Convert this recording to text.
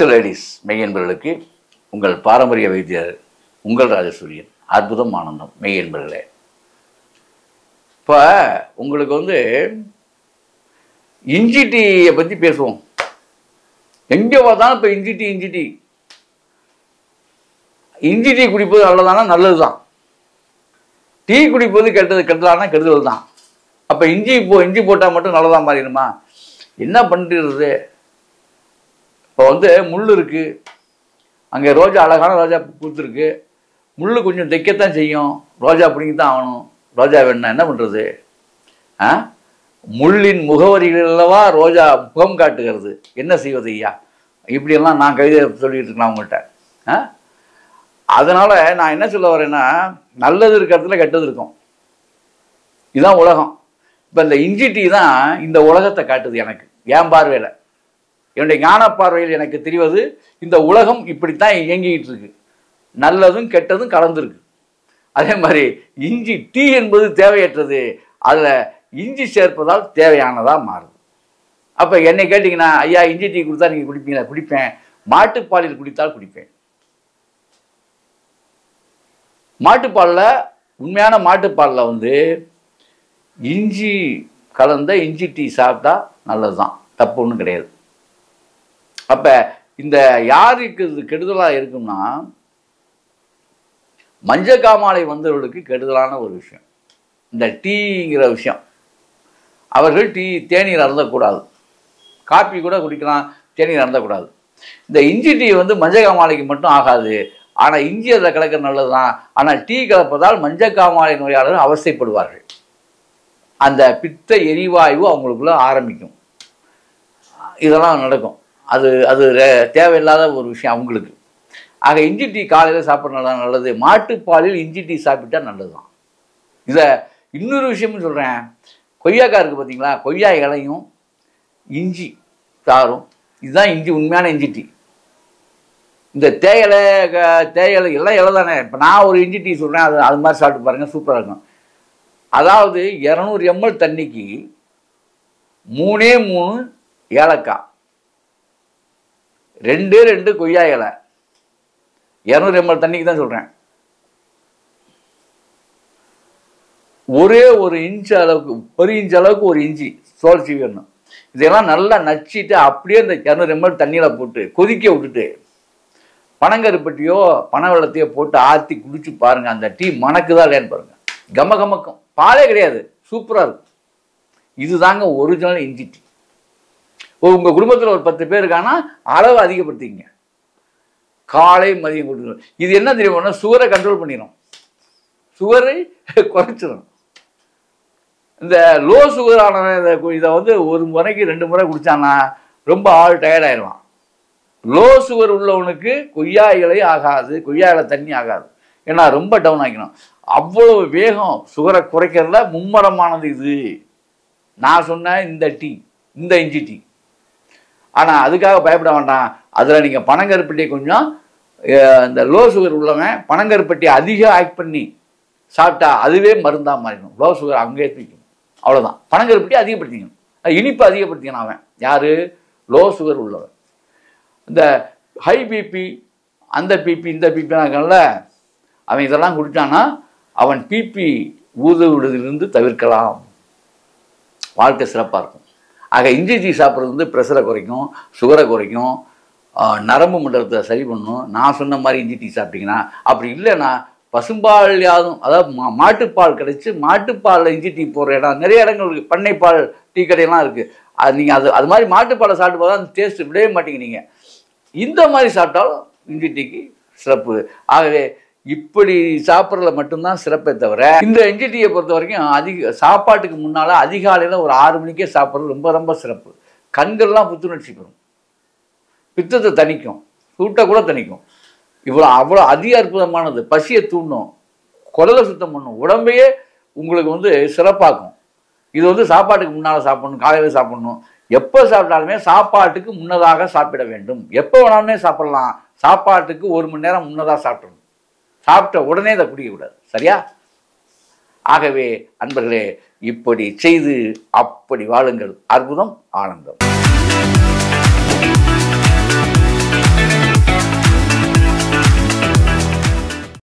Gents ladies மெய்யன்பர்களுக்கு உங்கள் பாரம்பரிய வைத்தியர் உங்கள் ராஜசூரியன். அற்புதம் ஆனந்தம் மெய்யன்பர்களே. இப்போ உங்களுக்கு இஞ்சி டீயை பற்றி பேசுவோம். எங்கே பார்த்தாலும் இப்போ இஞ்சி டீ இஞ்சி டீ குடிப்பது நல்லதானா? நல்லது தான். டீ குடிப்பது கெட்டதானா? கெடுதல் தான். அப்போ இஞ்சி போட்டால் மட்டும் நல்லதாக மாறிடுமா? என்ன பண்ணுறது? இப்போ முள் இருக்குது, அங்கே ரோஜா அழகான ரோஜா பூத்துருக்கு, முள் கொஞ்சம் தைக்கத்தான் செய்யும், ரோஜா பிடிங்கி தான் ஆகணும். ரோஜா வேணுன்னா என்ன பண்ணுறது? முள்ளின் முகவரிகளவா ரோஜா முகம் காட்டுகிறது, என்ன செய்வது ஐயா? இப்படியெல்லாம் நான் கவிதை சொல்லிட்டு இருக்கலாம் உங்கள்கிட்ட. அதனால் நான் என்ன சொல்ல வரேன்னா, நல்லது இருக்கிறதுல கெட்டது இருக்கும். இதுதான் உலகம். இப்போ இந்த இஞ்சி டீ தான் இந்த உலகத்தை காட்டுது எனக்கு, என் பார்வையில், என்னுடைய ஞான பார்வையில் எனக்கு தெரிவது இந்த உலகம் இப்படித்தான் இயங்கிக்கிட்டு இருக்கு. நல்லதும் கெட்டதும் கலந்துருக்கு. அதே மாதிரி இஞ்சி டீ என்பது தேவையற்றது, அதில் இஞ்சி சேர்ப்பதால் தேவையானதாக மாறுது. அப்போ என்னை கேட்டிங்கன்னா, ஐயா இஞ்சி டீ கொடுத்தா நீங்கள் குடிப்பீங்களா? குடிப்பேன். மாட்டுப்பாலில் குடித்தால் குடிப்பேன். மாட்டுப்பாலில், உண்மையான மாட்டுப்பாலில் இஞ்சி கலந்த இஞ்சி டீ சாப்பிட்டா நல்லது தான், தப்பு ஒன்றும் கிடையாது. அப்போ இந்த யாருக்கு இது கெடுதலாக இருக்கும்னா, மஞ்சக்காமாலை வந்தவர்களுக்கு கெடுதலான ஒரு விஷயம் இந்த டீங்கிற விஷயம். அவர்கள் தேநீர் அருந்தக்கூடாது, காப்பி கூட குடிக்கலாம், தேநீர் அருந்தக்கூடாது. இந்த இஞ்சி டீ மஞ்சக்காமாலைக்கு மட்டும் ஆகாது, ஆனால் இஞ்சி அதில் கலக்கிற நல்லது தான். ஆனால் டீ கலப்பதால் மஞ்சக்காமாலை நோயாளர்கள் அவசைப்படுவார்கள். அந்த பித்த எரிவாயு அவங்களுக்குள்ள ஆரம்பிக்கும், இதெல்லாம் நடக்கும். அது தேவையில்லாத ஒரு விஷயம் அவங்களுக்கு. ஆக இஞ்சி டீ காலையில் சாப்பிட்றது நல்லது, மாட்டுப்பாலில் இஞ்சி டீ சாப்பிட்டா நல்லது தான். இதை இன்னொரு விஷயம்னு சொல்கிறேன். கொய்யாக்காய் இருக்குது பார்த்தீங்களா, கொய்யா இலையும் இஞ்சி சாரும், இதுதான் இஞ்சி, உண்மையான இஞ்சி டீ. இந்த தேயிலை எல்லாம் இலை தானே. இப்போ நான் ஒரு இஞ்சி டீ சொல்கிறேன், அது மாதிரி சாப்பிட்டு பாருங்கள், சூப்பராக இருக்கும். அதாவது 200 ml தண்ணிக்கு 3 ஏலக்காய், 2 கொய்யா இலை, 200 ml தண்ணிக்கு தான் சொல்கிறேன். ஒரே 1 இன்ச் அளவுக்கு, 1 இன்ச் அளவுக்கு ஒரு இஞ்சி சோல் சீவிடணும். இதெல்லாம் நல்லா நச்சிட்டு அப்படியே இந்த 200 ml தண்ணியில் போட்டு கொதிக்க விட்டுட்டு பனங்கருப்பட்டியோ பனை வெள்ளத்தையோ போட்டு ஆற்றி குடிச்சு பாருங்கள். அந்த டீ மணக்குதா இல்லையான்னு பாருங்கள். கமகமக்கும், பாலே கிடையாது, சூப்பராக இருக்கும். இதுதாங்க ஒரிஜினல் இஞ்சி டீ. உங்கள் குடும்பத்தில் ஒரு 10 பேர் இருக்காங்கன்னா அளவு அதிகப்படுத்திங்க, காலை மதியம் கொடுக்கணும். இது என்ன தெரியுமா, சுகரை கண்ட்ரோல் பண்ணிடும், சுகரை குறைச்சிடும். இந்த லோ சுகரான இதை 1 முறைக்கு 2 முறை குடித்தான்னா ரொம்ப ஆள் டயர்டாயிடுவான். லோ சுகர் உள்ளவனுக்கு கொய்யா இலை ஆகாது, கொய்யா இலை தண்ணி ஆகாது, ஏன்னா ரொம்ப டவுன் ஆகிக்கணும். அவ்வளோ வேகம் சுகரை குறைக்கிறதுல மும்மரமானது இது நான் சொன்ன இந்த டீ, இந்த இஞ்சி டீ. ஆனால் அதுக்காக பயப்பட வேண்டாம். அதில் நீங்கள் பனங்கருப்பட்டியை கொஞ்சம், இந்த லோ சுகர் உள்ளவன் பனங்கருப்பட்டியை அதிகம் ஆக்ட் பண்ணி சாப்பிட்டா அதுவே மருந்தாக மாறிடும். லோ சுகர் அங்கேயே தூக்கணும், அவ்வளோதான். பனங்கருப்பட்டி அதிகப்படுத்திக்கணும், இனிப்பு அதிகப்படுத்திக்கணும். அவன் யார்? லோ சுகர் உள்ளவன். இந்த ஹை பிபி, அந்த பிபி, இந்த பிபினாக்கல்ல, அவன் இதெல்லாம் குடித்தான்னா அவன் பிபி ஊதுவிடுதிலிருந்து தவிர்க்கலாம், வாழ்க்கை சிறப்பாக இருக்கும். ஆக இஞ்சி டீ சாப்பிட்றது ப்ரெஷரை குறைக்கும், சுகரை குறைக்கும், நரம்பு மண்டலத்தை சரி பண்ணும். நான் சொன்ன மாதிரி இஞ்சி டீ சாப்பிட்டீங்கன்னா. அப்படி இல்லைன்னா பசும்பால் யாதும், அதாவது மாட்டுப்பால் கிடைச்சி மாட்டுப்பாலில் இஞ்சி டீ போடுற இடம் நிறைய இடங்கள் இருக்குது. பண்ணைப்பால் டீ கடையெல்லாம் இருக்குது. அது நீங்கள் அது மாதிரி மாட்டுப்பாலை சாப்பிட்டு போதான் அந்த டேஸ்ட்டு விடவே மாட்டீங்க. நீங்கள் இந்த மாதிரி சாப்பிட்டாலும் இஞ்சி டீக்கு சிறப்பு. ஆகவே இப்படி சாப்பிட்றதுல மட்டும்தான் சிறப்பே தவிர, இந்த இஞ்சி டீயை பொறுத்த வரைக்கும் சாப்பாட்டுக்கு முன்னால் அதிகாலையில் ஒரு 6 மணிக்கே சாப்பிட்றது ரொம்ப ரொம்ப சிறப்பு. கண்கள்லாம் புத்துணர்ச்சி பெறும், பித்தத்தை தணிக்கும், சூட்டை கூட தணிக்கும். அவ்வளோ அதிக அற்புதமானது. பசியை தூண்டும், குடலை சுத்தம் பண்ணும், உடம்பையே உங்களுக்கு சிறப்பாக்கும். இது சாப்பாட்டுக்கு முன்னால் சாப்பிடணும், காலையில் சாப்பிடணும். எப்போ சாப்பிட்டாலுமே சாப்பாட்டுக்கு முன்னதாக சாப்பிட வேண்டும். எப்போ வேணாலுமே சாப்பிடலாம், சாப்பாட்டுக்கு 1 மணி நேரம் முன்னதாக சாப்பிடணும். சாப்பிட்ட உடனே இதை குடிக்கக்கூடாது, சரியா? ஆகவே அன்பர்களே, இப்படி செய்து அப்படி வாழுங்கள். அற்புதம், ஆனந்தம்.